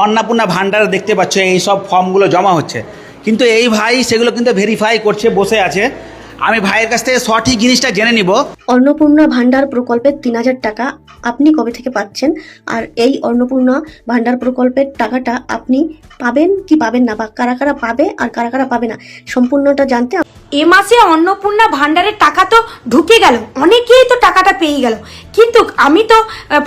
অন্নপূর্ণা ভান্ডার দেখতে পাচ্ছ এই সব ফর্মগুলো জমা হচ্ছে, কিন্তু এই ভাই সেগুলো কিন্তু ভেরিফাই করছে, বসে আছে। আমি ভাইয়ের কাছ থেকে সঠিক জিনিসটা জেনে নিব। অন্নপূর্ণা ভান্ডার প্রকল্পের ৩,০০০ টাকা আপনি কবে থেকে পাচ্ছেন, আর এই অন্নপূর্ণা ভান্ডার প্রকল্পের টাকাটা আপনি পাবেন কি পাবেন না, বা কারা কারা পাবে আর কারা কারা পাবে না, সম্পূর্ণটা জানতে এ মাসে অন্নপূর্ণা ভান্ডারের টাকা তো ঢুকে গেল, অনেকেই তো টাকাটা পেয়ে গেল, কিন্তু আমি তো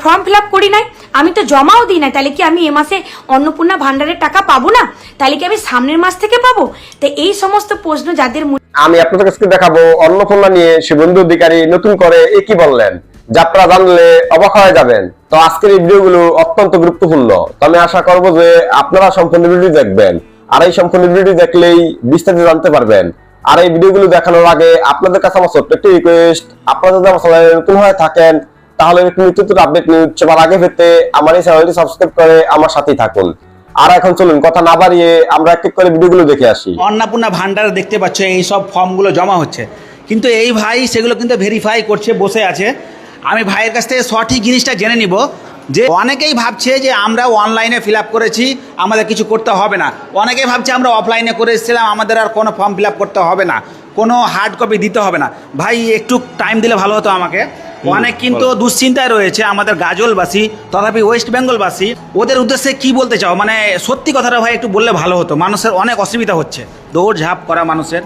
ফর্ম ফিল আপ করি নাই, আমি তো জমাও দিই নাই। তাহলে কি আমি এ মাসে অন্নপূর্ণা ভান্ডারের টাকা পাবো না? তাহলে কি আমি সামনের মাস থেকে পাবো? তো এই সমস্ত প্রশ্ন যাদের আমি আপনাদের কাছে দেখাবো অন্নপূর্ণা নিয়ে শুভেন্দু অধিকারী নতুন করে কি বললেন, যা আপনারা জানলে অবাক হয়ে যাবেন। তো আজকের এই ভিডিওগুলো অত্যন্ত গুরুত্বপূর্ণ, তো আমি আশা করবো যে আপনারা সম্পূর্ণ ভিডিও দেখবেন, আর এই সম্পূর্ণ ভিডিও দেখলেই বিস্তারিত জানতে পারবেন। আর এই ভিডিওগুলো দেখানোর আগে আপনাদের কাছে আমার ছোট্ট একটি রিকোয়েস্ট, আপনারা যদি আমার চ্যানেলে নতুন হয়ে থাকেন তাহলে নিত্য আপডেট নিউজ সবার আগে পেতে আমার এই চ্যানেলটি সাবস্ক্রাইব করে আমার সাথেই থাকুন। আর এখন চলুন কথা না বাড়িয়ে আমরা এক এক করে ভিডিওগুলো দেখে আসি। অন্নপূর্ণা ভান্ডার দেখতে পাচ্ছ এই সব ফর্মগুলো জমা হচ্ছে, কিন্তু এই ভাই সেগুলো কিন্তু ভেরিফাই করছে, বসে আছে। আমি ভাইয়ের কাছ থেকে সঠিক জিনিসটা জেনে নিব। যে অনেকেই ভাবছে যে আমরা অনলাইনে ফিল আপ করেছি, আমাদের কিছু করতে হবে না। অনেকেই ভাবছে আমরা অফলাইনে করে এসেছিলাম, আমাদের আর কোনো ফর্ম ফিল আপ করতে হবে না, কোনো হার্ড কপি দিতে হবে না। ভাই একটু টাইম দিলে ভালো হতো আমাকে। অনেক কিন্তু দুশ্চিন্তায় রয়েছে আমাদের গাজলবাসী, তথাপি ওয়েস্ট বেঙ্গলবাসী। ওদের উদ্দেশ্যে কি বলতে চাও? মানে সত্যি কথাটা ভাই একটু বললে ভালো হতো। মানুষের অনেক অসুবিধা হচ্ছে, দৌড়ঝাঁপ করা মানুষের।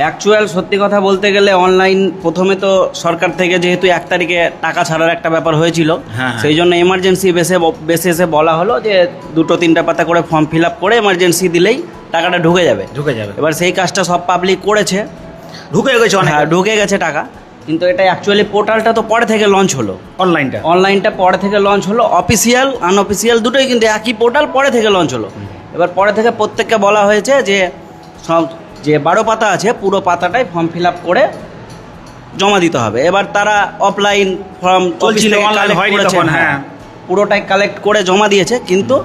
অ্যাকচুয়াল সত্যি কথা বলতে গেলে অনলাইন প্রথমে তো সরকার থেকে যেহেতু 1 তারিখে টাকা ছাড়ার একটা ব্যাপার হয়েছিল, সেই জন্য এমার্জেন্সি বেসিসে বলা হলো যে 2-3টা পাতা করে ফর্ম ফিল আপ করে এমার্জেন্সি দিলেই টাকাটা ঢুকে যাবে। এবার সেই কাজটা সব পাবলিক করেছে, ঢুকে গেছে, ঢুকে গেছে টাকা। কিন্তু এটা অ্যাকচুয়ালি পোর্টালটা তো পরে থেকে লঞ্চ হলো, অনলাইনটা পরে থেকে লঞ্চ হলো। অফিসিয়াল আনঅফিসিয়াল দুটোই কিন্তু একই পোর্টাল, পরে থেকে লঞ্চ হলো। এবার পরে থেকে প্রত্যেককে বলা হয়েছে যে সব যে 12 পাতা আছে পুরো পাতাটাই ফর্ম ফিল আপ করে জমা দিতে হবে। এবার তারা অফলাইন ফর্ম চলছিল, পুরোটাই কালেক্ট করে জমা দিয়েছে, কিন্তু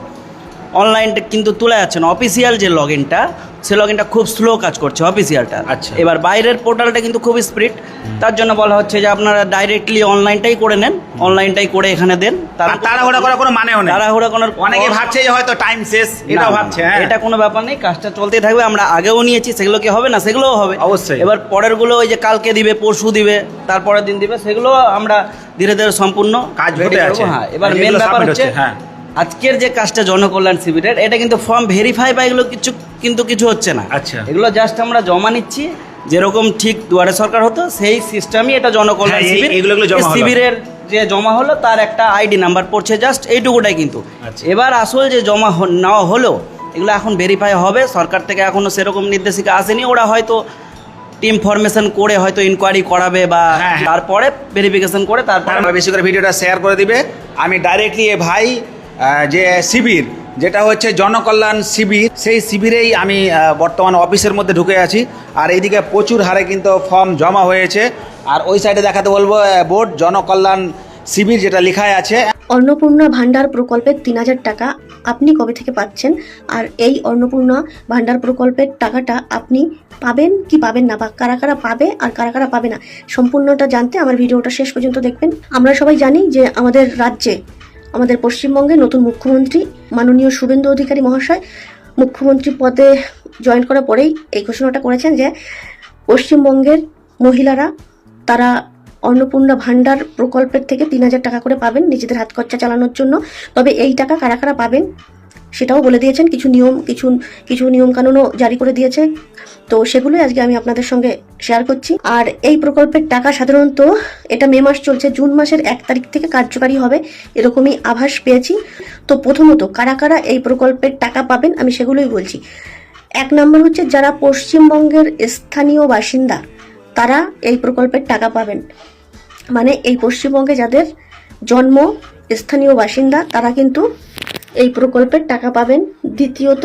অনলাইনটা কিন্তু তোলা যাচ্ছে না। অফিসিয়াল যে লগ ইনটা, সে লগ ইনটা খুব স্লো কাজ করছে অফিসিয়ালটা। আচ্ছা, এবার বাইরের পোর্টালটা কিন্তু খুব স্পিড, তার জন্য বলা হচ্ছে যে আপনারা ডাইরেক্টলি অনলাইনটাই করে নেন, অনলাইনটাই করে এখানে দেন। তাড়াহুড়া করার কোনো মানেও নেই, তাড়াহুড়া করার অনেকে ভাবছে যে হয়তো টাইম শেষ, এটা ভাবছে। এটা কোনো ব্যাপার নেই, কাজটা চলতেই থাকবে। আমরা আগেও নিয়েছি, সেগুলো কি হবে না? সেগুলোও হবে অবশ্যই। এবার পরের গুলো ওই যে কালকে দিবে, পরশু দিবে, তারপরের দিন দিবে, সেগুলো আমরা ধীরে ধীরে সম্পূর্ণ কাজ হতে আছে। হ্যাঁ, এবার মেন ব্যাপার হচ্ছে আজকের যে কাজটা জনকল্যাণ শিবিরের, এটা কিন্তু ফর্ম ভেরিফাই বা এগুলো কিছু হচ্ছে না। আচ্ছা, এগুলো জাস্ট আমরা জমা নিচ্ছি, যেরকম ঠিক দুয়ারে সরকার হতো সেই সিস্টেমই এটা জনকল্যাণ শিবিরের যে জমা হলো তার একটা আইডি নাম্বার পড়ছে, জাস্ট এইটুকুটাই কিন্তু। এবার আসল যে জমা নেওয়া হলো, এগুলো এখন ভেরিফাই হবে। সরকার থেকে এখনো সেরকম নির্দেশিকা আসেনি, ওরা হয়তো টিম ফরমেশন করে হয়তো ইনকোয়ারি করাবে বা তারপরে ভেরিফিকেশন করে তারপরে বেশি করে ভিডিওটা শেয়ার করে দিবে। আমি ডাইরেক্টলি ভাই যে শিবির, যেটা হচ্ছে জনকল্যাণ শিবির, সেই শিবিরেই আমি বর্তমানে অফিসের মধ্যে ঢুকে আছি। আর এইদিকে প্রচুর হারে কিন্তু ফর্ম জমা হয়েছে। আর ওই সাইডে দেখাতে বলবো বোর্ড জনকল্যাণ শিবির যেটা লেখায় আছে। অন্নপূর্ণা ভান্ডার প্রকল্পের ৩,০০০ টাকা আপনি কবে থেকে পাচ্ছেন, আর এই অন্নপূর্ণা ভান্ডার প্রকল্পের টাকাটা আপনি পাবেন কি পাবেন না, বা কারা কারা পাবে আর কারা কারা পাবে না, সম্পূর্ণটা জানতে আমার ভিডিওটা শেষ পর্যন্ত দেখবেন। আমরা সবাই জানি যে আমাদের রাজ্যে, আমাদের পশ্চিমবঙ্গে নতুন মুখ্যমন্ত্রী মাননীয় শুভেন্দু অধিকারী মহাশয় মুখ্যমন্ত্রী পদে জয়েন করার পরেই এই ঘোষণাটা করেছেন যে পশ্চিমবঙ্গের মহিলারা তারা অন্নপূর্ণা ভান্ডার প্রকল্পের থেকে ৩,০০০ টাকা করে পাবেন নিজেদের হাত খরচা চালানোর জন্য। তবে এই টাকা কারা কারা পাবেন সেটাও বলে দিয়েছেন, কিছু নিয়ম কানুনও জারি করে দিয়েছে। তো সেগুলোই আজকে আমি আপনাদের সঙ্গে শেয়ার করছি। আর এই প্রকল্পের টাকা সাধারণত এটা মে মাস চলছে, জুন মাসের 1 তারিখ থেকে কার্যকারী হবে, এরকমই আভাস পেয়েছি। তো প্রথমত কারা কারা এই প্রকল্পের টাকা পাবেন আমি সেগুলোই বলছি। 1 নম্বর হচ্ছে যারা পশ্চিমবঙ্গের স্থানীয় বাসিন্দা, তারা এই প্রকল্পের টাকা পাবেন। মানে এই পশ্চিমবঙ্গে যাদের জন্ম, স্থানীয় বাসিন্দা, তারা কিন্তু এই প্রকল্পের টাকা পাবেন। দ্বিতীয়ত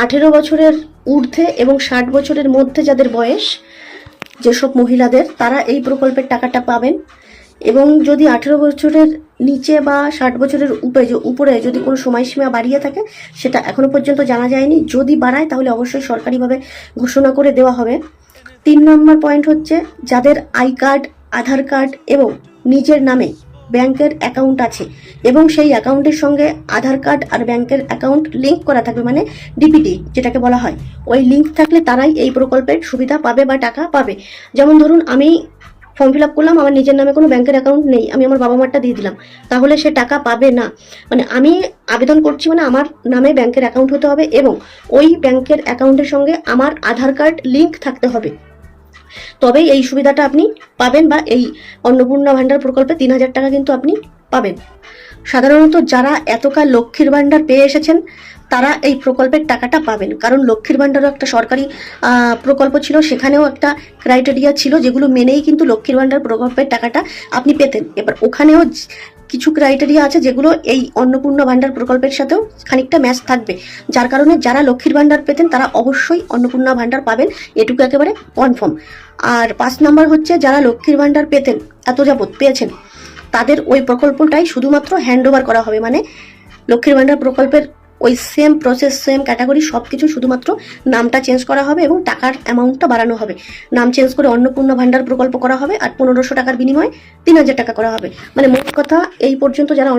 18 বছরের ঊর্ধ্বে এবং 60 বছরের মধ্যে যাদের বয়স, যেসব মহিলাদের, তারা এই প্রকল্পের টাকাটা পাবেন। এবং যদি 18 বছরের নিচে বা 60 বছরের উপরে যদি কোনো সময়সীমা বাড়িয়ে থাকে, সেটা এখনো পর্যন্ত জানা যায়নি। যদি বাড়ায় তাহলে অবশ্যই সরকারিভাবে ঘোষণা করে দেওয়া হবে। 3 নম্বর পয়েন্ট হচ্ছে যাদের আই কার্ড, আধার কার্ড এবং নিজের নামে ব্যাংকের অ্যাকাউন্ট আছে এবং সেই অ্যাকাউন্টের সঙ্গে আধার কার্ড আর ব্যাংকের অ্যাকাউন্ট লিংক করা থাকবে, মানে ডিপিটি যেটাকে বলা হয়, ওই লিংক থাকলে তারাই এই প্রকল্পের সুবিধা পাবে বা টাকা পাবে। যেমন ধরুন আমি ফর্ম ফিল আপ করলাম, আমার নিজের নামে কোনো ব্যাংকের অ্যাকাউন্ট নেই, আমি আমার বাবা মারটা দিয়ে দিলাম, তাহলে সে টাকা পাবে না। মানে আমি আবেদন করছি মানে আমার নামে ব্যাংকের অ্যাকাউন্ট হতে হবে এবং ওই ব্যাংকের অ্যাকাউন্টের সঙ্গে আমার আধার কার্ড লিংক থাকতে হবে, তবেই এই সুবিধাটা আপনি পাবেন বা এই অন্নপূর্ণা ভাণ্ডার প্রকল্পে 3,000 টাকা কিন্তু আপনি পাবেন। সাধারণত যারা এতকাল লক্ষ্মীর ভাণ্ডার পেয়ে এসেছেন তারা এই প্রকল্পের টাকাটা পাবেন, কারণ লক্ষ্মীর ভাণ্ডারও একটা সরকারি প্রকল্প ছিল, সেখানেও একটা ক্রাইটেরিয়া ছিল যেগুলো মেনেই কিন্তু লক্ষ্মীর ভাণ্ডার প্রকল্পের টাকাটা আপনি পেতেন। এবার ওখানেও কিছু ক্রাইটেরিয়া আছে যেগুলো এই অন্নপূর্ণা ভাণ্ডার প্রকল্পের সাথেও খানিকটা ম্যাচ থাকবে, যার কারণে যারা লক্ষ্মীর ভাণ্ডার পেতেন তারা অবশ্যই অন্নপূর্ণা ভাণ্ডার পাবেন, এটুকু একেবারে কনফার্ম। আর 5 নাম্বার হচ্ছে যারা লক্ষ্মীর ভাণ্ডার পেতেন এত যাবৎ পেয়েছেন তাদের ওই প্রকল্পটাই শুধুমাত্র হ্যান্ড ওভার করা হবে, মানে লক্ষ্মীর ভাণ্ডার প্রকল্পের ওই সেম প্রসেস সেম ক্যাটাগরি সব কিছু, শুধুমাত্র নামটা চেঞ্জ করা হবে এবং টাকার অ্যামাউন্টটা বাড়ানো হবে। নাম চেঞ্জ করে অন্নপূর্ণা ভাণ্ডার প্রকল্প করা হবে আর 1500 টাকার বিনিময়ে 3,000 টাকা করা হবে। মানে মোট কথা এই পর্যন্ত যারা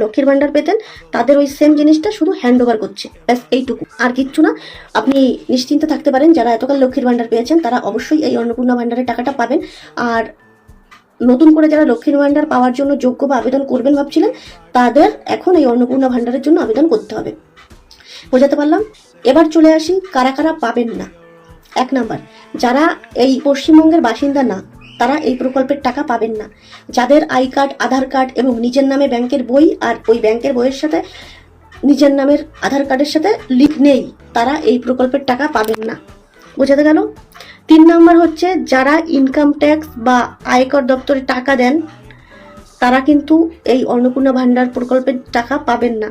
লক্ষ্মীর ভাণ্ডার পেতেন তাদের ওই সেম জিনিসটা শুধু হ্যান্ড ওভার করছে, ব্যাস এইটুকু, আর কিচ্ছু না। আপনি নিশ্চিন্তে থাকতে পারেন, যারা এতকাল লক্ষ্মীর ভাণ্ডার পেয়েছেন তারা অবশ্যই এই অন্নপূর্ণা ভাণ্ডারের টাকাটা পাবেন। আর নতুন করে যারা লক্ষ্মীর ভাণ্ডার পাওয়ার জন্য যোগ্য বা আবেদন করবেন ভাবছিলেন তাদের এখন এই অন্নপূর্ণা ভাণ্ডারের জন্য আবেদন করতে হবে। বোঝাতে পারলাম? এবার চলে আসি কারা কারা পাবেন না। 1 নাম্বার, যারা এই পশ্চিমবঙ্গের বাসিন্দা না তারা এই প্রকল্পের টাকা পাবেন না। যাদের আই কার্ড, আধার কার্ড এবং নিজের নামে ব্যাংকের বই আর ওই ব্যাংকের বইয়ের সাথে নিজের নামের আধার কার্ডের সাথে লিঙ্ক নেই তারা এই প্রকল্পের টাকা পাবেন না। বোঝাতে গেল? 3 নাম্বার হচ্ছে যারা ইনকাম ট্যাক্স বা আয়কর দপ্তরে টাকা দেন তারা কিন্তু এই অন্নপূর্ণা ভাণ্ডার প্রকল্পের টাকা পাবেন না।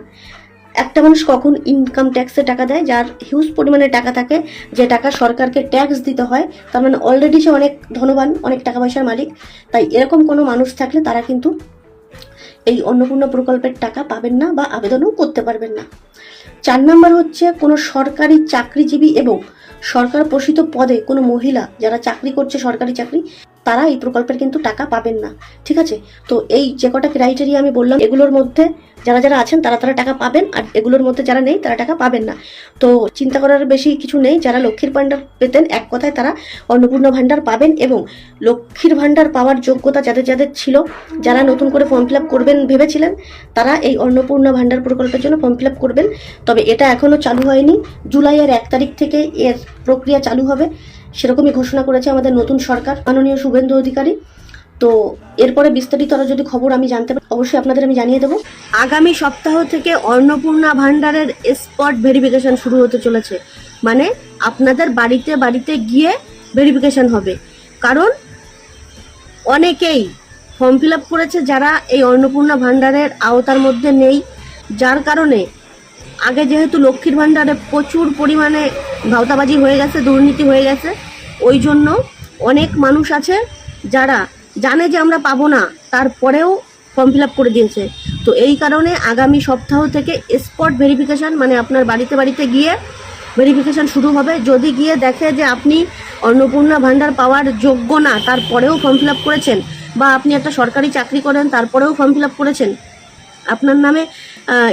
একটা মানুষ কখন ইনকাম ট্যাক্সে টাকা দেয়? যার হিউজ পরিমাণে টাকা থাকে, যে টাকা সরকারকে ট্যাক্স দিতে হয়, তার মানে অলরেডি সে অনেক ধনবান, অনেক টাকা পয়সার মালিক। তাই এরকম কোনো মানুষ থাকলে তারা কিন্তু এই অন্নপূর্ণা প্রকল্পের টাকা পাবেন না বা আবেদনও করতে পারবেন না। 4 নাম্বার হচ্ছে কোনো সরকারি চাকরিজীবী এবং সরকার পোষিত পদে কোনো মহিলা যারা চাকরি করছে, সরকারি চাকরি, তারা এই প্রকল্পের কিন্তু টাকা পাবেন না। ঠিক আছে? তো এই যে কটা ক্রাইটেরিয়া আমি বললাম এগুলোর মধ্যে যারা যারা আছেন তারা তারা টাকা পাবেন, আর এগুলোর মধ্যে যারা নেই তারা টাকা পাবেন না। তো চিন্তা করার বেশি কিছু নেই। যারা লক্ষ্মীর ভাণ্ডার পেতেন এক কথায় তারা অন্নপূর্ণা ভাণ্ডার পাবেন, এবং লক্ষ্মীর ভাণ্ডার পাওয়ার যোগ্যতা যাদের যাদের ছিল, যারা নতুন করে ফর্ম ফিল আপ করবেন ভেবেছিলেন, তারা এই অন্নপূর্ণা ভাণ্ডার প্রকল্পের জন্য ফর্ম ফিল আপ করবেন। তবে এটা এখনও চালু হয়নি, জুলাইয়ের 1 তারিখ থেকে এর প্রক্রিয়া চালু হবে, সেরকমই ঘোষণা করেছে আমাদের নতুন সরকার, মাননীয় শুভেন্দু অধিকারী। তো এরপরে বিস্তারিত আরো যদি খবর আমি জানতে পারি অবশ্যই আপনাদের আমি জানিয়ে দেবো। আগামী সপ্তাহ থেকে অন্নপূর্ণা ভাণ্ডারের স্পট ভেরিফিকেশন শুরু হতে চলেছে, মানে আপনাদের বাড়িতে বাড়িতে গিয়ে ভেরিফিকেশন হবে। কারণ অনেকেই ফর্ম ফিল আপ করেছে যারা এই অন্নপূর্ণা ভাণ্ডারের আওতার মধ্যে নেই, যার কারণে আগে যেহেতু লক্ষ্মীর ভাণ্ডারে প্রচুর পরিমাণে ভাওতাবাজি হয়ে গেছে, দুর্নীতি হয়ে গেছে, ওই জন্য অনেক মানুষ আছে যারা জানে যে আমরা পাবো না, তারপরেও ফর্ম ফিল আপ করে দিয়েছে। তো এই কারণে আগামী সপ্তাহ থেকে স্পট ভেরিফিকেশান, মানে আপনার বাড়িতে বাড়িতে গিয়ে ভেরিফিকেশান শুরু হবে। যদি গিয়ে দেখে যে আপনি অন্নপূর্ণা ভাণ্ডার পাওয়ার যোগ্য না, তারপরেও ফর্ম ফিল আপ করেছেন, বা আপনি একটা সরকারি চাকরি করেন তারপরেও ফর্ম ফিল আপ করেছেন, আপনার নামে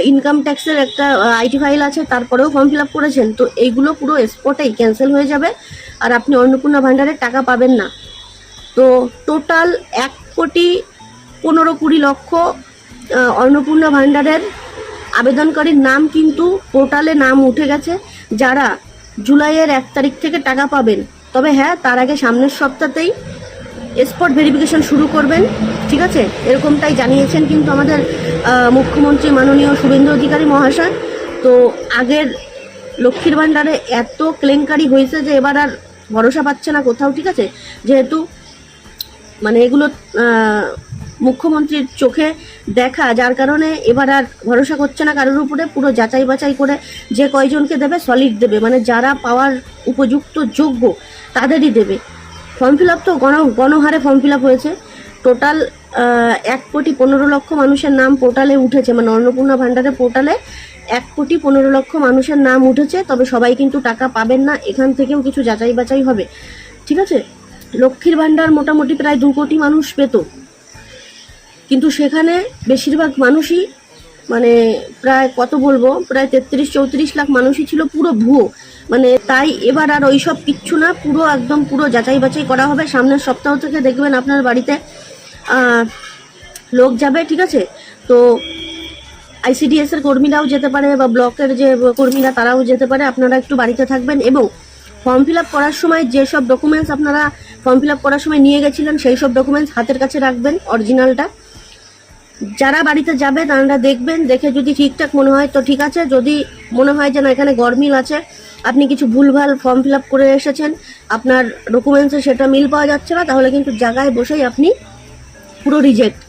ইনকাম ট্যাক্সের একটা আইটি ফাইল আছে তারপরেও ফর্ম ফিল আপ করেছেন, তো এইগুলো পুরো স্পটেই ক্যান্সেল হয়ে যাবে আর আপনি অন্নপূর্ণা ভাণ্ডারের টাকা পাবেন না। তো টোটাল 1,15,20 লক্ষ অন্নপূর্ণা ভাণ্ডারের আবেদনকারীর নাম কিন্তু পোর্টালে নাম উঠে গেছে, যারা জুলাইয়ের 1 তারিখ থেকে টাকা পাবেন। তবে হ্যাঁ, তার আগে সামনের সপ্তাহতেই স্পট ভেরিফিকেশন শুরু করবেন, ঠিক আছে? এরকমটাই জানিয়েছেন কিন্তু আমাদের মুখ্যমন্ত্রী মাননীয় শুভেন্দু অধিকারী মহাশয়। তো আগের লক্ষ্মীর ভাণ্ডারে এত কেলেঙ্কারি হয়েছে যে এবার আর ভরসা পাচ্ছে না কোথাও, ঠিক আছে? যেহেতু মানে এগুলো মুখ্যমন্ত্রীর চোখে দেখা, যার কারণে এবার আর ভরসা করছে না কারোর উপরে, পুরো যাচাই বাছাই করে যে কয়জনকে দেবে সলিড দেবে, মানে যারা পাওয়ার উপযুক্ত যোগ্য তাদেরই দেবে। ফর্ম ফিল আপ তো গণহারে ফর্ম ফিল আপ হয়েছে, টোটাল 1,15,00,000 মানুষের নাম পোর্টালে উঠেছে, মানে অন্নপূর্ণা ভাণ্ডারের পোর্টালে 1,15,00,000 মানুষের নাম উঠেছে। তবে সবাই কিন্তু টাকা পাবেন না, এখান থেকেও কিছু যাচাই বাছাই হবে, ঠিক আছে? লক্ষ্মীর ভাণ্ডার মোটামুটি প্রায় 2 কোটি মানুষ পেত, কিন্তু সেখানে বেশিরভাগ মানুষই মানে প্রায় কত বলবো, প্রায় 33-34 লাখ মানুষই ছিল পুরো ভুয়ো। মানে তাই এবার আর ওইসব কিচ্ছু না, পুরো একদম পুরো যাচাই বাছাই করা হবে। সামনের সপ্তাহ থেকে দেখবেন আপনার বাড়িতে লোক যাবে, ঠিক আছে? তো ICDS এর কর্মীরাও যেতে পারে বা ব্লকের যে কর্মীরা তারাও যেতে পারে। আপনারা একটু বাড়িতে থাকবেন এবং ফর্ম ফিল আপ করার সময় যেসব ডকুমেন্টস আপনারা ফর্ম ফিল আপ করার সময় নিয়ে গেছিলেন সেই সব ডকুমেন্টস হাতের কাছে রাখবেন, অরিজিনালটা। যারা বাড়িতে যাবে তারা দেখবেন, দেখে যদি ঠিকঠাক মনে হয় তো ঠিক আছে, যদি মনে হয় যে না এখানে গরমিল আছে, আপনি কিছু ভুলভাল ফর্ম ফিল আপ করে এসেছেন, আপনার ডকুমেন্টসে সেটা মিল পাওয়া যাচ্ছে না, তাহলে কিন্তু জায়গায় বসেই আপনি পুরো রিজেক্ট,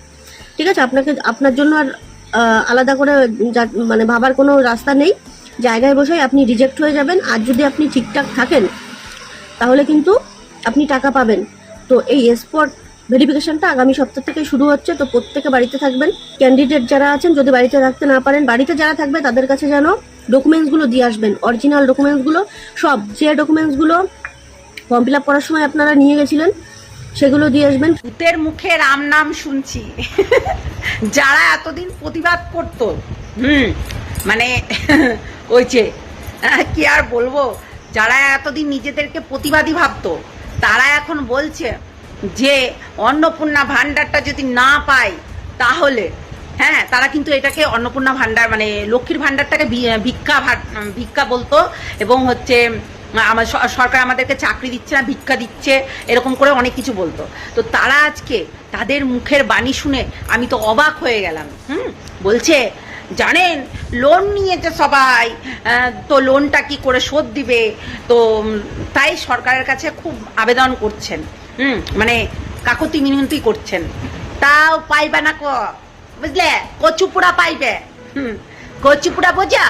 ঠিক আছে? আপনার জন্য আর আলাদা করে মানে ভাবার কোনো রাস্তা নেই, জায়গায় বসেই আপনি রিজেক্ট হয়ে যাবেন। আর যদি আপনি ঠিকঠাক থাকেন তাহলে কিন্তু আপনি টাকা পাবেন। তো এই স্পট ভেরিফিকেশনটা আগামী সপ্তাহ থেকে শুরু হচ্ছে। তো প্রত্যেকে বাড়িতে থাকবেন। ক্যান্ডিডেট যারা আছেন যদি বাড়িতে থাকতে না পারেন, বাড়িতে যারা থাকবে তাদের কাছে যেন ডকুমেন্টসগুলো দিয়ে আসবেন, অরিজিনাল ডকুমেন্টসগুলো, সব যে ডকুমেন্টসগুলো ফর্ম ফিল আপ করার সময় আপনারা নিয়ে গেছিলেন সেগুলো দিয়ে আসবেন। ভূতের মুখে রাম নাম শুনছি। যারা এতদিন প্রতিবাদ করত, মানে ওই যে কি আর বলবো, যারা এতদিন নিজেদেরকে প্রতিবাদী ভাবতো তারা এখন বলছে যে অন্নপূর্ণা ভান্ডারটা যদি না পায় তাহলে হ্যাঁ, তারা কিন্তু এটাকে অন্নপূর্ণা ভান্ডার মানে লক্ষ্মীর ভান্ডারটাকে ভিক্ষা বলতো, এবং হচ্ছে আমার সরকার আমাদেরকে চাকরি দিচ্ছে না, ভিক্ষা দিচ্ছে, এরকম করে অনেক কিছু বলতো। তো তারা আজকে তাদের মুখের বাণী শুনে আমি তো অবাক হয়ে গেলাম। বলছে জানেন লোন নিয়েছে সবাই, তো লোনটা কি করে শোধ দিবে, তো তাই সরকারের কাছে খুব আবেদন করছেন, মানে কাকুতি মিনতি করছেন, তাও পাইবে না বুঝলে, কচুপুরা পাইবে। কচুপুরা বোঝা,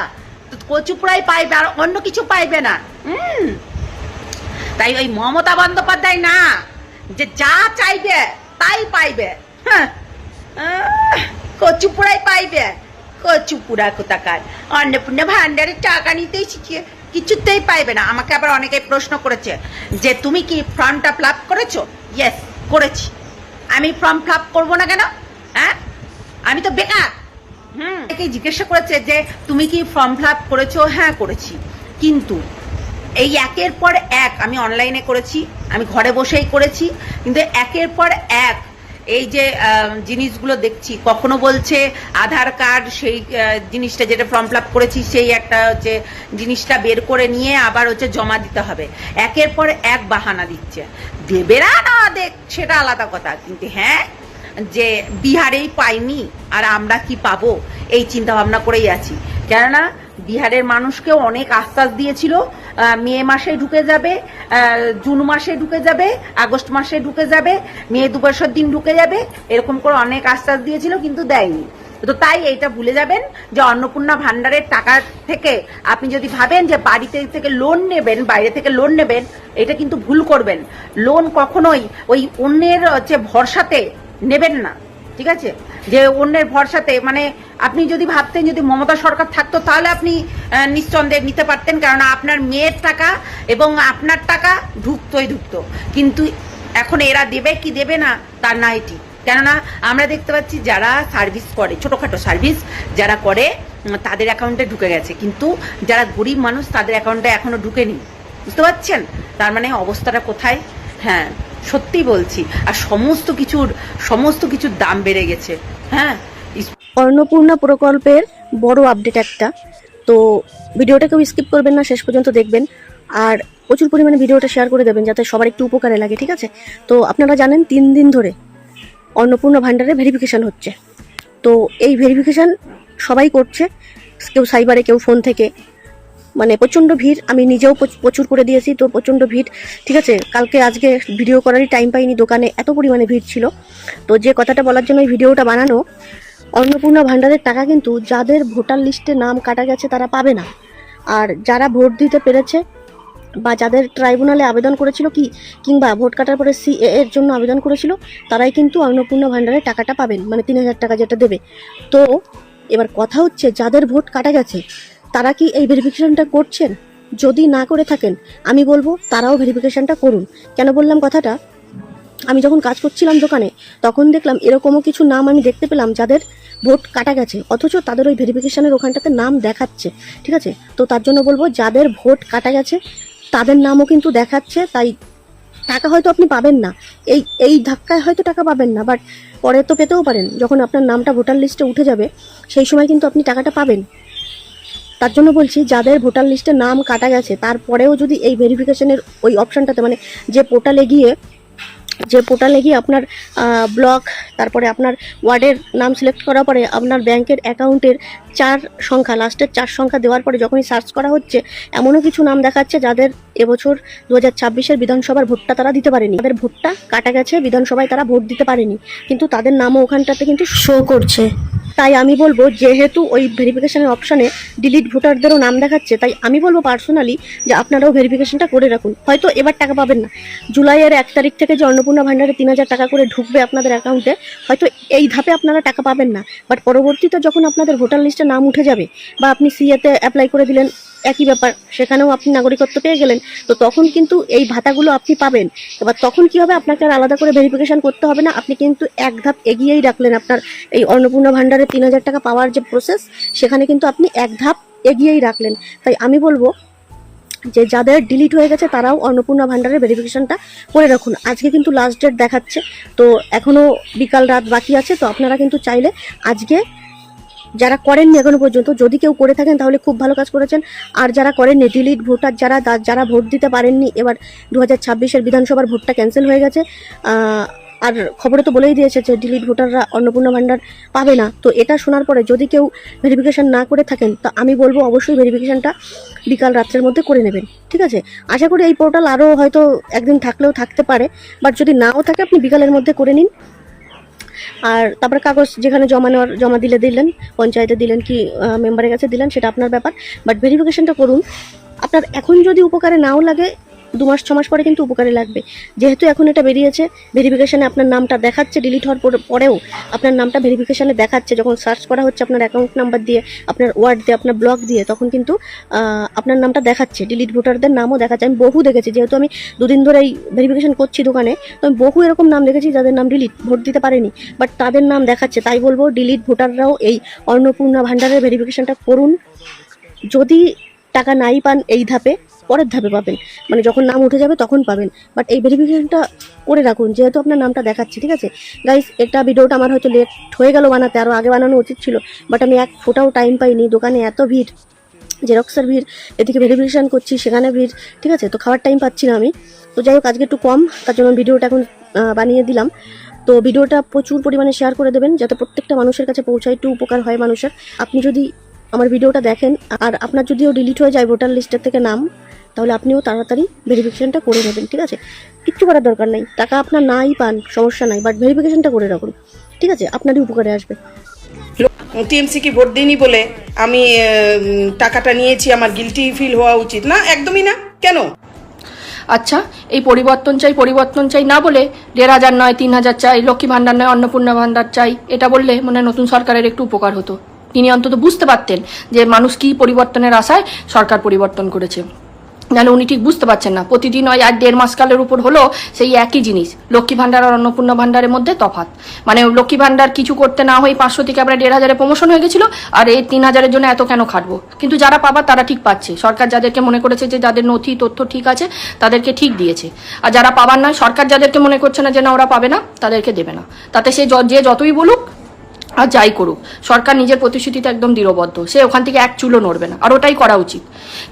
কচুপুরাই পাইবে, আর অন্য কিছু পাইবে না। তাই ওই মমতা বন্দ্যোপাধ্যায় না, যে যা চাইবে তাই পাইবে, কচুপুরাই পাইবে। কচুপুরা কোথাকার, অন্নপূর্ণা ভান্ডারের টাকা নিতেই শিখিয়ে কিছুতেই পাইবে না। আমাকে আবার অনেকে প্রশ্ন করেছে যে তুমি কি ফর্মটা ফিল আপ করেছো? ইয়েস করেছি। আমি ফর্ম ফিল আপ করবো না কেন? হ্যাঁ, আমি তো বেকার। জিজ্ঞাসা করেছে যে তুমি কি ফর্ম ফিল আপ করেছো? হ্যাঁ করেছি। কিন্তু এই একের পর এক আমি অনলাইনে করেছি, আমি ঘরে বসেই করেছি, কিন্তু একের পর এক এই যে জিনিসগুলো দেখছি, কখনো বলছে আধার কার্ড সেই জিনিসটা যেটা ফর্ম ফিল আপ করেছি সেই একটা হচ্ছে জিনিসটা বের করে নিয়ে আবার হচ্ছে জমা দিতে হবে, একের পর এক বাহানা দিচ্ছে। দেবে না দেখ সেটা আলাদা কথা, কিন্তু হ্যাঁ যে বিহারেই পাইনি আর আমরা কি পাবো এই চিন্তা ভাবনা করেই আছি। কেননা বিহারের মানুষকেও অনেক আশ্বাস দিয়েছিল মে মাসে ঢুকে যাবে, জুন মাসে ঢুকে যাবে, আগস্ট মাসে ঢুকে যাবে, মে 2 বছর দিন ঢুকে যাবে, এরকম করে অনেক আশ্বাস দিয়েছিল, কিন্তু দেয়নি। তো তাই এইটা ভুলে যাবেন যে অন্নপূর্ণা ভান্ডারের টাকা থেকে আপনি যদি ভাবেন যে বাড়িতে থেকে লোন নেবেন, বাইরে থেকে লোন নেবেন, এটা কিন্তু ভুল করবেন। লোন কখনোই ওই অন্যের হচ্ছে ভরসাতে নেবেন না, ঠিক আছে? যে অন্যের ভরসাতে, মানে আপনি যদি ভাবতেন যদি মমতা সরকার থাকতো তাহলে আপনি নিঃসন্দেহে নিতে পারতেন, কারণ আপনার মেয়ের টাকা এবং আপনার টাকা ঢুকতো। কিন্তু এখন এরা দেবে কি দেবে না তার না এটি, কেননা আমরা দেখতে পাচ্ছি যারা সার্ভিস করে, ছোটোখাটো সার্ভিস যারা করে তাদের অ্যাকাউন্টে ঢুকে গেছে, কিন্তু যারা গরিব মানুষ তাদের অ্যাকাউন্টে এখনো ঢুকেনি। বুঝতে পারছেন তার মানে অবস্থাটা কোথায়? হ্যাঁ সত্যি বলছি। আর সমস্ত কিছুর দাম বেড়ে গেছে। হ্যাঁ, অন্নপূর্ণা প্রকল্পের বড় আপডেট একটা, তো ভিডিওটা কেউ স্কিপ করবেন না, শেষ পর্যন্ত দেখবেন আর প্রচুর পরিমাণে ভিডিওটা শেয়ার করে দেবেন যাতে সবার একটু উপকারে লাগে, ঠিক আছে? তো আপনারা জানেন 3 দিন ধরে অন্নপূর্ণা ভান্ডারে ভেরিফিকেশান হচ্ছে। তো এই ভেরিফিকেশান সবাই করছে, কেউ সাইবারে, কেউ ফোন থেকে, মানে প্রচণ্ড ভিড়। আমি নিজেও প্রচুর করে দিয়েছি, তো প্রচণ্ড ভিড়, ঠিক আছে? কালকে আজকে ভিডিও করারই টাইম পাইনি, দোকানে এত পরিমাণে ভিড় ছিল। তো যে কথাটা বলার জন্য এই ভিডিওটা বানানো, অন্নপূর্ণা ভান্ডারের টাকা কিন্তু যাদের ভোটার লিস্টে নাম কাটা গেছে তারা পাবে না, আর যারা ভোট দিতে পেরেছে বা যাদের ট্রাইব্যুনালে আবেদন করেছিল কিংবা ভোট কাটার পরে CAA এর জন্য আবেদন করেছিল তারাই কিন্তু অন্নপূর্ণা ভান্ডারের টাকাটা পাবেন, মানে 3000 টাকা যেটা দেবে। তো এবার কথা হচ্ছে যাদের ভোট কাটা গেছে তারা কি এই ভেরিফিকেশনটা করছেন? যদি না করে থাকেন আমি বলবো তারাও ভেরিফিকেশনটা করুন। কেন বললাম কথাটা? আমি যখন কাজ করছিলাম দোকানে তখন দেখলাম এরকমও কিছু নাম আমি দেখতে পেলাম যাদের ভোট কাটা গেছে, অথচ তাদের ওই ভেরিফিকেশনের ওখানটাতে নাম দেখাচ্ছে। ঠিক আছে, তো তার জন্য বলবো যাদের ভোট কাটা গেছে তাদের নামও কিন্তু দেখাচ্ছে, তাই টাকা হয়তো আপনি পাবেন না, এই ধাক্কায় হয়তো টাকা পাবেন না, বাট পরে তো পেতেও পারেন। যখন আপনার নামটা ভোটার লিস্টে উঠে যাবে সেই সময় কিন্তু আপনি টাকাটা পাবেন। তার জন্য বলছি যাদের ভোটার লিস্টে নাম কাটা গেছে তারপরেও যদি এই ভেরিফিকেশনের ওই অপশানটাতে, মানে যে পোর্টালে গিয়ে আপনার ব্লক, তারপরে আপনার ওয়ার্ডের নাম সিলেক্ট করার পরে আপনার ব্যাংকের অ্যাকাউন্টের 4 সংখ্যা, লাস্টের 4 সংখ্যা দেওয়ার পরে যখনই সার্চ করা হচ্ছে এমনও কিছু নাম দেখাচ্ছে যাদের এবছর 2026-এর বিধানসভার ভোটটা তারা দিতে পারেনি, তাদের ভোটটা কাটা গেছে, বিধানসভায় তারা ভোট দিতে পারেনি, কিন্তু তাদের নামও ওখানটাতে কিন্তু শো করছে। তাই আমি বলবো যেহেতু ওই ভেরিফিকেশনের অপশানে ডিলিট ভোটারদেরও নাম দেখাচ্ছে, তাই আমি বলবো পার্সোনালি যে আপনারাও ভেরিফিকেশনটা করে রাখুন। হয়তো এবার টাকা পাবেন না, জুলাইয়ের 1 তারিখ থেকে যে অন্নপূর্ণা ভান্ডারে 3000 টাকা করে ঢুকবে আপনাদের অ্যাকাউন্টে, হয়তো এই ধাপে আপনারা টাকা পাবেন না, বাট পরবর্তীতে যখন আপনাদের ভোটার লিস্টে নাম উঠে যাবে বা আপনি সিএতে অ্যাপ্লাই করে দিলেন, একই ব্যাপার, সেখানেও আপনি নাগরিকত্ব পেয়ে গেলেন, তো তখন কিন্তু এই ভাতাগুলো আপনি পাবেন। এবার তখন কি হবে, আপনাকে আর আলাদা করে ভেরিফিকেশন করতে হবে না, আপনি কিন্তু এক ধাপ এগিয়েই রাখলেন আপনার এই অন্নপূর্ণা ভান্ডারে 3000 টাকা পাওয়ার যে প্রসেস, সেখানে কিন্তু আপনি এক ধাপ এগিয়েই রাখলেন। তাই আমি বলবো যে যাদের ডিলিট হয়ে গেছে তারাও অন্নপূর্ণা ভান্ডারের ভেরিফিকেশনটা করে রাখুন। আজকে কিন্তু লাস্ট ডেট দেখাচ্ছে, তো এখনও বিকাল রাত বাকি আছে, তো আপনারা কিন্তু চাইলে আজকে, যারা করেননি এখনো পর্যন্ত, যদি কেউ করে থাকেন তাহলে খুব ভালো কাজ করেছেন, আর যারা করেননি ডিলিট ভোটার যারা ভোট দিতে পারেননি, এবার 2026-এর বিধানসভার ভোটটা ক্যান্সেল হয়ে গেছে, আর খবরে তো বলেই দিয়েছে যে ডিলিট ভোটাররা অন্নপূর্ণা ভান্ডার পাবে না। তো এটা শোনার পরে যদি কেউ ভেরিফিকেশন না করে থাকেন তো আমি বলবো অবশ্যই ভেরিফিকেশনটা বিকাল রাত্রের মধ্যে করে নেবেন। ঠিক আছে, আশা করি এই পোর্টাল আরও হয়তো একদিন থাকলেও থাকতে পারে, বাট যদি নাও থাকে আপনি বিকালের মধ্যে করে নিন। আর তারপরে কাগজ যেখানে জমা দিলেন, পঞ্চায়েতে দিলেন কি মেম্বারের কাছে দিলেন, সেটা আপনার ব্যাপার, বাট ভেরিফিকেশনটা করুন। আপনার এখন যদি উপকারে নাও লাগে 2 মাস 6 মাস পরে কিন্তু উপকারে লাগবে, যেহেতু এখন এটা বেরিয়েছে, ভেরিফিকেশানে আপনার নামটা দেখাচ্ছে, ডিলিট হওয়ার পরেও আপনার নামটা ভেরিফিকেশানে দেখাচ্ছে, যখন সার্চ করা হচ্ছে আপনার অ্যাকাউন্ট নাম্বার দিয়ে, আপনার ওয়ার্ড দিয়ে, আপনার ব্লক দিয়ে, তখন কিন্তু আপনার নামটা দেখাচ্ছে, ডিলিট ভোটারদের নামও দেখাচ্ছে। আমি বহু দেখেছি, যেহেতু আমি 2 দিন ধরে এই ভেরিফিকেশন করছি দোকানে, তো আমি বহু এরকম নাম দেখেছি যাদের নাম ডিলিট, ভোট দিতে পারেনি, বাট তাদের নাম দেখাচ্ছে। তাই বলবো ডিলিট ভোটাররাও এই অন্নপূর্ণা ভান্ডারের ভেরিফিকেশনটা করুন। যদি টাকা নাই পান এই ধাপে, পরের ধাপে পাবেন, মানে যখন নাম উঠে যাবে তখন পাবেন, বাট এই ভেরিফিকেশনটা করে রাখুন যেহেতু আপনার নামটা দেখাচ্ছে। ঠিক আছে গাইস, এটা ভিডিওটা আমার হয়তো লেট হয়ে গেল বানাতে, আরও আগে বানানো উচিত ছিল, বাট আমি এক ফোটাও টাইম পাইনি, দোকানে এত ভিড়, জেরক্সের ভিড়, এদিকে ভেরিফিকেশন করছি সেখানে ভিড়। ঠিক আছে, তো খাওয়ার টাইম পাচ্ছি না আমি, তো যাই হোক আজকে একটু কম, তার জন্য ভিডিওটা এখন বানিয়ে দিলাম। তো ভিডিওটা প্রচুর পরিমাণে শেয়ার করে দেবেন যাতে প্রত্যেকটা মানুষের কাছে পৌঁছায়, একটু উপকার হয় মানুষের। আপনি যদি আমার ভিডিওটা দেখেন আর আপনার যদিও ডিলিট হয়ে যায় ভোটার লিস্টের থেকে নাম, তাহলে আপনিও তাড়াতাড়ি ভেরিফিকেশনটা করে নেবেন। ঠিক আছে, কিচ্ছু করার দরকার নেই, টাকা আপনার নাই পান সমস্যা নাই, বাট ভেরিফিকেশনটা করে রাখুন। ঠিক আছে, আপনারই উপকারে আসবে। টিএমসি কি ভোট দিইনি বলে আমি টাকাটা নিয়েছি, আমার গিলটি ফিল হওয়া উচিত না? একদমই না। কেন? আচ্ছা, এই পরিবর্তন চাই না বলে 1500 নয় 3000 চাই, লক্ষ্মী ভান্ডার নয় অন্নপূর্ণা ভান্ডার চাই, এটা বললে মনে হয় নতুন সরকারের একটু উপকার হতো। তিনি অন্তত বুঝতে পারতেন যে মানুষ কি পরিবর্তনের আশায় সরকার পরিবর্তন করেছে, নাহলে উনি ঠিক বুঝতে পারছেন না। প্রতিদিন ওই 1.5 মাস কালের উপর হলো সেই একই জিনিস, লক্ষ্মী ভান্ডার আর অন্নপূর্ণা ভান্ডারের মধ্যে তফাৎ। মানে লক্ষ্মী ভান্ডার কিছু করতে না হয়ে 500 থেকে আবার 1500-এ প্রমোশন হয়ে গেছিল, আর এই 3000-এর জন্য এত কেন খাটবো? কিন্তু যারা পাবার তারা ঠিক পাচ্ছে, সরকার যাদেরকে মনে করেছে যে যাদের নথি তথ্য ঠিক আছে তাদেরকে ঠিক দিয়েছে, আর যারা পাবার নয়, সরকার যাদেরকে মনে করছে না যে না ওরা পাবে না, তাদেরকে দেবে না। তাতে সে যে যতই বলুক আর যাই করুক, সরকার নিজের প্রতিশ্রুতিতে একদম দৃঢ়বদ্ধ, সে ওখান থেকে এক চুলো নড়বে না, আর ওটাই করা উচিত।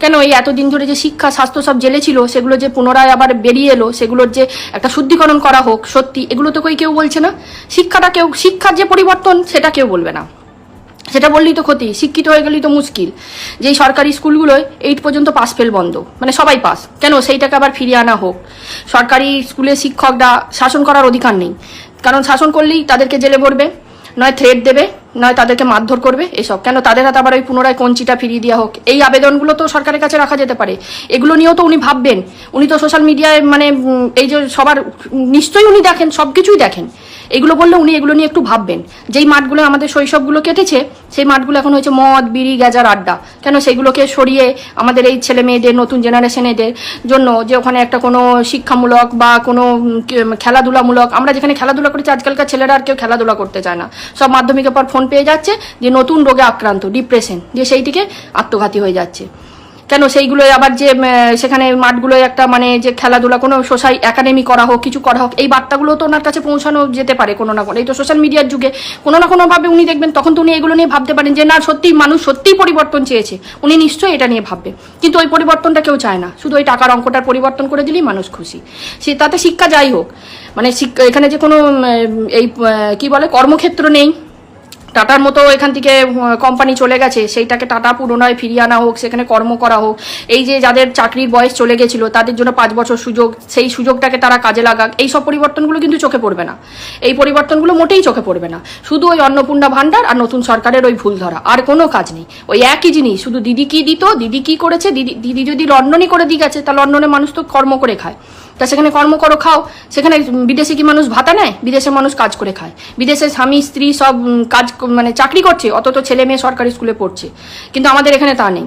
কেন এই এতদিন ধরে যে শিক্ষা স্বাস্থ্য সব জেলে ছিল, সেগুলো যে পুনরায় আবার বেরিয়ে এলো, সেগুলোর যে একটা শুদ্ধিকরণ করা হোক, সত্যি এগুলো তো কেউ বলছে না। শিক্ষার যে পরিবর্তন সেটা কেউ বলবে না, সেটা বললেই তো ক্ষতি, শিক্ষিত হয়ে গেলেই তো মুশকিল। যেই সরকারি স্কুলগুলোয় 8 পর্যন্ত পাস ফেল বন্ধ, মানে সবাই পাস, কেন সেইটাকে আবার ফিরিয়ে আনা হোক। সরকারি স্কুলে শিক্ষকরা শাসন করার অধিকার নেই, কারণ শাসন করলেই তাদেরকে জেলে ভরবে, নয় থ্রেট দেবে, নয় তাদেরকে মারধর করবে, এসব কেন তাদের হাতে আবার ওই পুনরায় কঞ্চিটা ফিরিয়ে দেওয়া হোক, এই আবেদনগুলো তো সরকারের কাছে রাখা যেতে পারে। এগুলো নিয়েও তো উনি ভাববেন, উনি তো সোশ্যাল মিডিয়ায় মানে এই যে সবার নিশ্চয়ই উনি দেখেন, সব কিছুই দেখেন। এগুলো বললে উনি এগুলো নিয়ে একটু ভাববেন। যেই মাঠগুলো আমাদের শৈশবগুলো কেটেছে সেই মাঠগুলো এখন হয়েছে মদ বিড়ি গ্যাজার আড্ডা, কেন সেগুলোকে সরিয়ে আমাদের এই ছেলে মেয়েদের নতুন জেনারেশনেদের জন্য যে ওখানে একটা কোনো শিক্ষামূলক বা কোনো খেলাধুলামূলক, আমরা যেখানে খেলাধুলা করেছি আজকালকার ছেলেরা আর কেউ খেলাধুলা করতে চায় না, সব মাধ্যমিকের পর ফোন পেয়ে যাচ্ছে, যে নতুন রোগে আক্রান্ত ডিপ্রেশন, যে সেইটিকে আত্মঘাতী হয়ে যাচ্ছে। কেন সেইগুলো আবার যে সেখানে মাঠগুলো একটা মানে যে খেলাধুলা কোনো সোসাই একাডেমি করা হোক, কিছু করা হোক, এই বার্তাগুলো তো ওনার কাছে পৌঁছানো যেতে পারে কোনো না কোনো, এই তো সোশ্যাল মিডিয়ার যুগে কোনো না কোনোভাবে উনি দেখবেন, তখন তো উনি এগুলো নিয়ে ভাবতে পারেন যে না সত্যি মানুষ সত্যিই পরিবর্তন চেয়েছে, উনি নিশ্চয়ই এটা নিয়ে ভাববে। কিন্তু ওই পরিবর্তনটা কেউ চায় না, শুধু ওই টাকার অঙ্কটার পরিবর্তন করে দিলেই মানুষ খুশি। সে তাতে শিক্ষা যাই হোক, মানে এখানে যে কোনো এই কি বলে কর্মক্ষেত্র নেই, টাটার মতো এখান থেকে কোম্পানি চলে গেছে, সেইটাকে টাটা পুনরায় ফিরিয়ে আনা হোক, সেখানে কর্ম করা হোক। এই যে যাদের চাকরির বয়স চলে গেছিল তাদের জন্য 5 বছর সুযোগ, সেই সুযোগটাকে তারা কাজে লাগাক, এই সব পরিবর্তনগুলো কিন্তু চোখে পড়বে না, এই পরিবর্তনগুলো মোটেই চোখে পড়বে না। শুধু ওই অন্নপূর্ণা ভাণ্ডার আর নতুন সরকারের ওই ভুল ধরা, আর কোনো কাজ নেই। ওই একই জিনিস, শুধু দিদি কি দিত, দিদি কি করেছে, দিদি যদি লন্ডনই করে দিয়ে গেছে, তা লন্ডনে মানুষ তো কর্ম করে খায়, তা সেখানে কর্ম করো খাও। সেখানে বিদেশে কি মানুষ ভাতা নেয়? বিদেশে মানুষ কাজ করে খায়, বিদেশে স্বামী স্ত্রী সব কাজ মানে চাকরি করছে, অত ছেলে মেয়ে সরকারি স্কুলে পড়ছে, কিন্তু আমাদের এখানে তা নেই।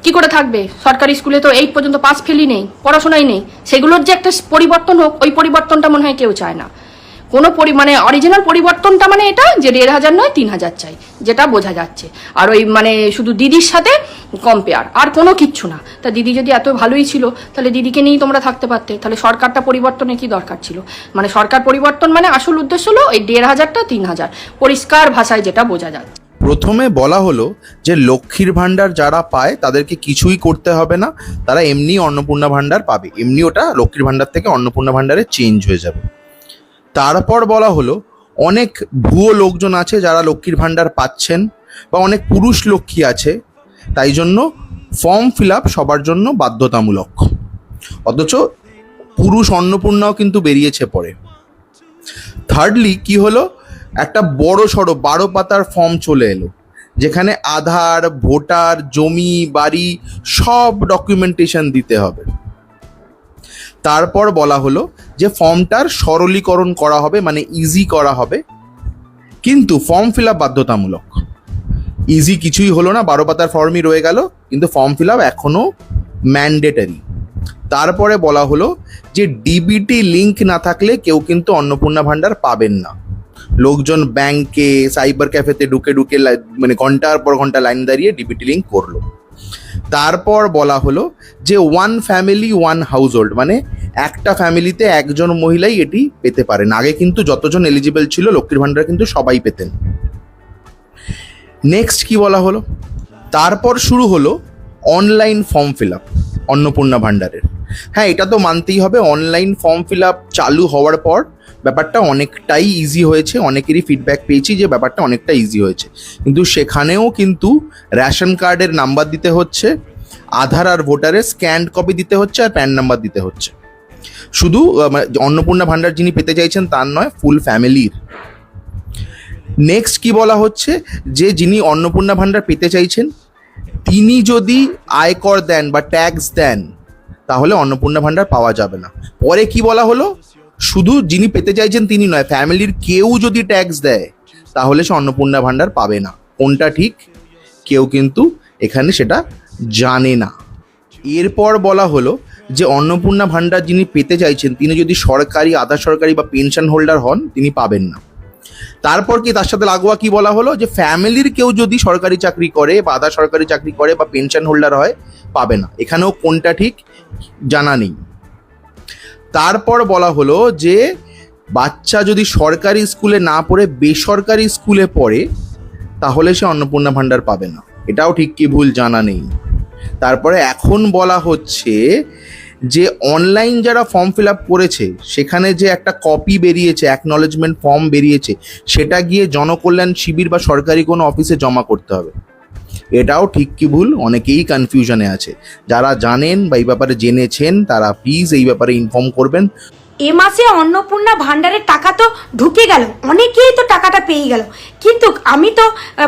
কি করে থাকবে? সরকারি স্কুলে তো 8 পর্যন্ত পাস ফেলই নেই, পড়াশোনাই নেই। সেগুলোর যে একটা পরিবর্তন হোক, ওই পরিবর্তনটা মনে হয় কেউ চায় না। কোনো মানে অরিজিনাল পরিবর্তনটা মানে এটা যে 1500 নয় 3000 চাই, যেটা বোঝা যাচ্ছে। আর ওই মানে শুধু দিদির সাথে কম্পেয়ার, আর কোনো কিচ্ছু না। তা দিদি যদি এত ভালোই ছিল তাহলে দিদিকে নিয়েই তোমরা থাকতে পারতে, তাহলে সরকারটা পরিবর্তনের কি দরকার ছিল? মানে সরকার পরিবর্তন মানে আসল উদ্দেশ্য হলো ওই 1500টা 3000, পরিষ্কার ভাষায় যেটা বোঝা যাচ্ছে। প্রথমে বলা হলো যে লক্ষ্মীর ভাণ্ডার যারা পায় তাদেরকে কিছুই করতে হবে না, তারা এমনি অন্নপূর্ণা ভাণ্ডার পাবে, এমনি ওটা লক্ষ্মীর ভাণ্ডার থেকে অন্নপূর্ণা ভাণ্ডারে চেঞ্জ হয়ে যাবে। তারপর বলা হলো অনেক ভুয়ো লোকজন আছে যারা লক্ষ্মীর ভাণ্ডার পাচ্ছেন, বা অনেক পুরুষ লক্ষ্মী আছে, তাই জন্য ফর্ম ফিল আপ সবার জন্য বাধ্যতামূলক। অথচ পুরুষ অন্নপূর্ণাও কিন্তু বেরিয়েছে পরে। থার্ডলি কি হলো, একটা বড় সড়ো 12 পাতার ফর্ম চলে এলো, যেখানে আধার, ভোটার, জমি, বাড়ি সব ডকুমেন্টেশন দিতে হবে। তারপর বলা হলো যে ফর্মটার সরলীকরণ করা হবে, মানে ইজি করা হবে, কিন্তু ফর্ম ফিল আপ বাধ্যতামূলক। ইজি কিছুই হলো না, 12 পাতার ফর্মই রয়ে গেল, কিন্তু ফর্ম ফিল আপ এখনো ম্যান্ডেটারি। তারপরে বলা হলো যে ডিবিটি লিঙ্ক না থাকলে কেউ কিন্তু অন্নপূর্ণা ভাণ্ডার পাবেন না। লোকজন ব্যাংকে, সাইবার ক্যাফেতে ঢুকে মানে ঘন্টার পর ঘন্টা লাইন দাঁড়িয়ে ডিবিটি লিঙ্ক করলো। তারপর বলা হলো যে 1 ফ্যামিলি 1 হাউস হোল্ড, মানে একটা ফ্যামিলিতে একজন মহিলাই এটি পেতে পারেন। আগে কিন্তু যতজন এলিজিবল ছিল লক্ষ্মীর ভাণ্ডার কিন্তু সবাই পেতেন। নেক্সট কি বলা হলো, তারপর শুরু হলো online form fill up Annapurna ভাণ্ডারের। হ্যাঁ, এটা তো মানতেই হবে, অনলাইন ফর্ম ফিল আপ চালু হওয়ার পর ব্যাপারটা অনেকটাই ইজি হয়েছে, অনেকেরই ফিডব্যাক পেয়েছি যে ব্যাপারটা অনেকটা ইজি হয়েছে। কিন্তু সেখানেও কিন্তু রেশন কার্ডের নাম্বার দিতে হচ্ছে, আধার আর ভোটারের স্ক্যান্ড কপি দিতে হচ্ছে, আর প্যান নাম্বার দিতে হচ্ছে। শুধু অন্নপূর্ণা ভাণ্ডার যিনি পেতে চাইছেন তার নয়, ফুল ফ্যামিলির। নেক্সট কি বলা হচ্ছে, যে যিনি অন্নপূর্ণা ভাণ্ডার পেতে চাইছেন তিনি যদি আয়কর দেন বা ট্যাক্স দেন তাহলে অন্নপূর্ণা ভাণ্ডার পাওয়া যাবে না। পরে কি বলা হলো, শুধু যিনি পেতে চাইছেন তিনি নয়, ফ্যামিলির কেউ যদি ট্যাক্স দেয় তাহলে সে অন্নপূর্ণা ভাণ্ডার পাবে না। কোনটা ঠিক কেউ কিন্তু এখানে সেটা জানে না। এরপর বলা হলো যে অন্নপূর্ণা ভাণ্ডার যিনি পেতে চাইছেন তিনি যদি সরকারি, আধা সরকারি বা পেনশন হোল্ডার হন তিনি পাবেন না। তারপর কি তার সাথে লাগোয়া কি বলা হলো, যে ফ্যামিলির কেউ যদি সরকারি চাকরি করে বা আধা সরকারি চাকরি করে বা পেনশন হোল্ডার হয় পাবে না। এখানেও কোনটা ঠিক জানা নেই। তারপর বলা হলো যে বাচ্চা যদি সরকারি স্কুলে না পড়ে বেসরকারি স্কুলে পড়ে তাহলে সে অন্নপূর্ণা ভাণ্ডার পাবে না। এটাও ঠিক কি ভুল জানা নেই। তারপরে এখন বলা হচ্ছে যে অনলাইন যারা ফর্ম ফিল আপ করেছে সেখানে যে একটা কপি বেরিয়েছে, অ্যাকনলেজমেন্ট ফর্ম বেরিয়েছে, সেটা গিয়ে জনকল্যাণ শিবির বা সরকারি কোনো অফিসে জমা করতে হবে। এটাও ঠিক কি ভুল অনেকেই কনফিউশনে আছে। যারা জানেন বা এই ব্যাপারে জেনেছেন তারা প্লিজ এই ব্যাপারে ইনফর্ম করবেন। এ মাসে অন্নপূর্ণা ভান্ডারের টাকা তো ঢুকে গেল, অনেকেই তো টাকাটা পেয়ে গেল, কিন্তু আমি তো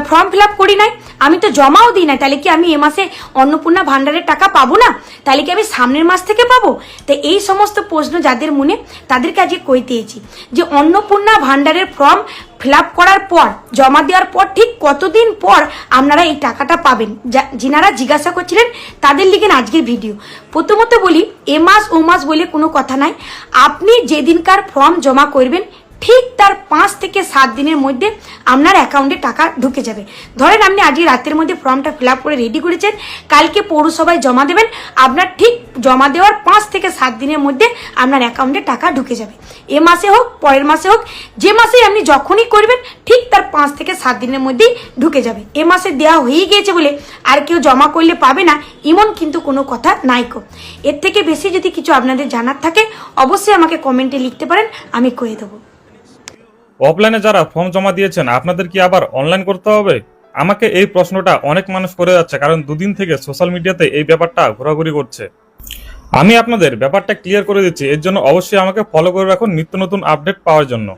ফর্ম ফিল আপ করি নাই, আমি তো জমাও দিই না, তাহলে কি আমি এ মাসে অন্নপূর্ণা ভান্ডারের টাকা পাবো না? তাহলে কি আমি সামনের মাস থেকে পাবো? তো এই সমস্ত প্রশ্ন যাদের মনে, তাদেরকে আজকে কইতেছি যে অন্নপূর্ণা ভান্ডারের ফর্ম ফিল আপ করার পর, জমা দেওয়ার পর ঠিক কতদিন পর আপনারা এই টাকাটা পাবেন, যিনারা জিজ্ঞাসা করছিলেন তাদের লিখে আজকের ভিডিও। প্রথমত বলি, এ মাস ও মাস বলে কোনো কথা নাই। আপনি যেদিনকার ফর্ম জমা করবেন ঠিক তার 5 থেকে 7 দিনের মধ্যে আপনার অ্যাকাউন্টে টাকা ঢুকে যাবে। ধরেন আপনি আজকে রাতের মধ্যে ফর্মটা ফিল আপ করে রেডি করেছেন, কালকে পৌরসভায় জমা দেবেন, আপনার ঠিক জমা দেওয়ার 5 থেকে 7 দিনের মধ্যে আপনার অ্যাকাউন্টে টাকা ঢুকে যাবে। এ মাসে হোক, পরের মাসে হোক, যে মাসে আপনি যখনই করবেন ঠিক তার 5 থেকে 7 দিনের মধ্যেই ঢুকে যাবে। এ মাসে দেওয়া হয়ে গিয়েছে বলে আর কেউ জমা করলে পাবে না এমন কিন্তু কোনো কথা নাই কো। এর থেকে বেশি যদি কিছু আপনাদের জানার থাকে অবশ্যই আমাকে কমেন্টে লিখতে পারেন, আমি কয়ে দেবো। অফলাইনে যারা ফর্ম জমা দিয়েছেন আপনাদের কি আবার অনলাইন করতে হবে? আমাকে এই প্রশ্নটা অনেক মানুষ করে যাচ্ছে, কারণ দুদিন থেকে সোশ্যাল মিডিয়াতে এই ব্যাপারটা ঘোরাঘুরি করছে। আমি আপনাদের ব্যাপারটা ক্লিয়ার করে দিচ্ছি, এর জন্য অবশ্যই আমাকে ফলো করে রাখুন নিত্য নতুন আপডেট পাওয়ার জন্য।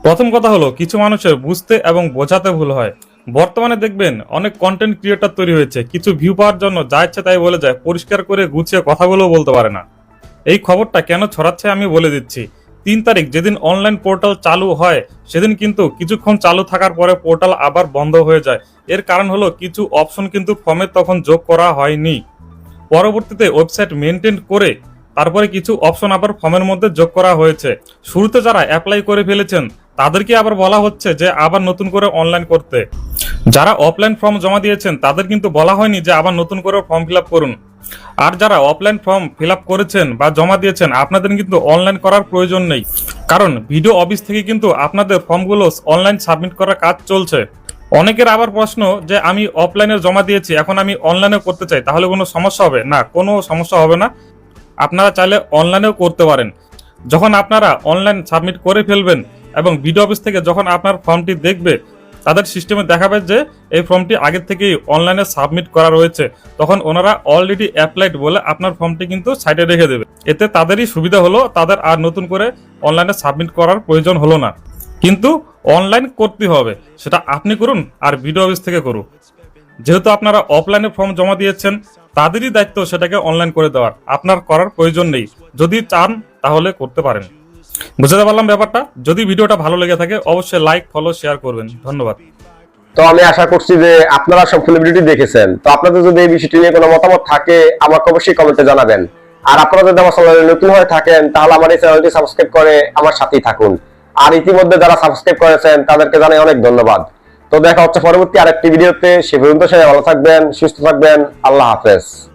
প্রথম কথা হলো, কিছু মানুষের বুঝতে এবং বোঝাতে ভুল হয়। বর্তমানে দেখবেন অনেক কন্টেন্ট ক্রিয়েটর তৈরি হয়েছে, কিছু ভিউ পাওয়ার জন্য যা ইচ্ছে তাই বলে যায়, পরিষ্কার করে গুছিয়ে কথাগুলো বলতে পারে না। এই খবরটা কেন ছড়াচ্ছে আমি বলে দিচ্ছি। 3 তারিখ যেদিন অনলাইন পোর্টাল চালু হয় সেদিন কিন্তু কিছুক্ষণ চালু থাকার পরে পোর্টাল আবার বন্ধ হয়ে যায়। এর কারণ হলো কিছু অপশন কিন্তু ফর্মে তখন যোগ করা হয়নি। পরবর্তীতে ওয়েবসাইট মেনটেন করে তারপরে কিছু অপশন আবার ফর্মের মধ্যে যোগ করা হয়েছে। শুরুতে যারা অ্যাপ্লাই করে ফেলেছেন তাদেরকে আবার বলা হচ্ছে যে আবার নতুন করে অনলাইন করতে। যারা অফলাইন ফর্ম জমা দিয়েছেন তাদের কিন্তু বলা হয়নি যে আবার নতুন করে ফর্ম ফিল আপ করুন। আর যারা অফলাইন ফর্ম ফিল আপ করেছেন বা জমা দিয়েছেন আপনাদের কিন্তু অনলাইন করার প্রয়োজন নেই, কারণ ভিডিও অফিস থেকে কিন্তু আপনাদের ফর্মগুলো অনলাইন সাবমিট করার কাজ চলছে। অনেকের আবার প্রশ্ন যে আমি অফলাইনে জমা দিয়েছি, এখন আমি অনলাইনে করতে চাই, তাহলে কোনো সমস্যা হবে? না, কোনো সমস্যা হবে না। আপনারা চাইলে অনলাইনেও করতে পারেন। যখন আপনারা অনলাইন সাবমিট করে ফেলবেন এবং ভিডিও অফিস থেকে যখন আপনার ফর্মটি দেখবে, তাদের সিস্টেমে দেখাবে যে এই ফর্মটি আগের থেকেই অনলাইনে সাবমিট করা রয়েছে, তখন ওনারা অলরেডি অ্যাপ্লাইড বলে আপনার ফর্মটি কিন্তু সাইডে রেখে দেবে। এতে তাদেরই সুবিধা হলো, তাদের আর নতুন করে অনলাইনে সাবমিট করার প্রয়োজন হলো না। কিন্তু অনলাইন করতে হবে, সেটা আপনি করুন আর ভিডিও অফিস থেকে করুন। যেহেতু আপনারা অফলাইনে ফর্ম জমা দিয়েছেন, তাদেরই দায়িত্ব সেটাকে অনলাইন করে দেওয়ার, আপনার করার প্রয়োজন নেই। যদি চান তাহলে করতে পারেন। বুঝতে পারলাম ব্যাপারটা? যদি ভিডিওটা ভালো লেগে থাকে অবশ্যই লাইক, ফলো, শেয়ার করবেন। ধন্যবাদ। তো আমি আশা করছি যে আপনারা সম্পূর্ণ ভিডিওটি দেখেছেন। তো আপনাদের যদি এই বিষয়টি নিয়ে কোনো মতামত থাকে আমাকে অবশ্যই কমেন্টে জানাবেন। আর আপনারা যদি আমার চ্যানেলে নতুন হয়ে থাকেন তাহলে আমার এই চ্যানেলটি সাবস্ক্রাইব করে আমার সাথেই থাকুন। আর ইতিমধ্যে যারা সাবস্ক্রাইব করেছেন তাদেরকে জানাই অনেক ধন্যবাদ। তো দেখা হচ্ছে পরবর্তী আরেকটি ভিডিওতে। সে পর্যন্ত সবাই ভালো থাকবেন, সুস্থ থাকবেন। আল্লাহ হাফেজ।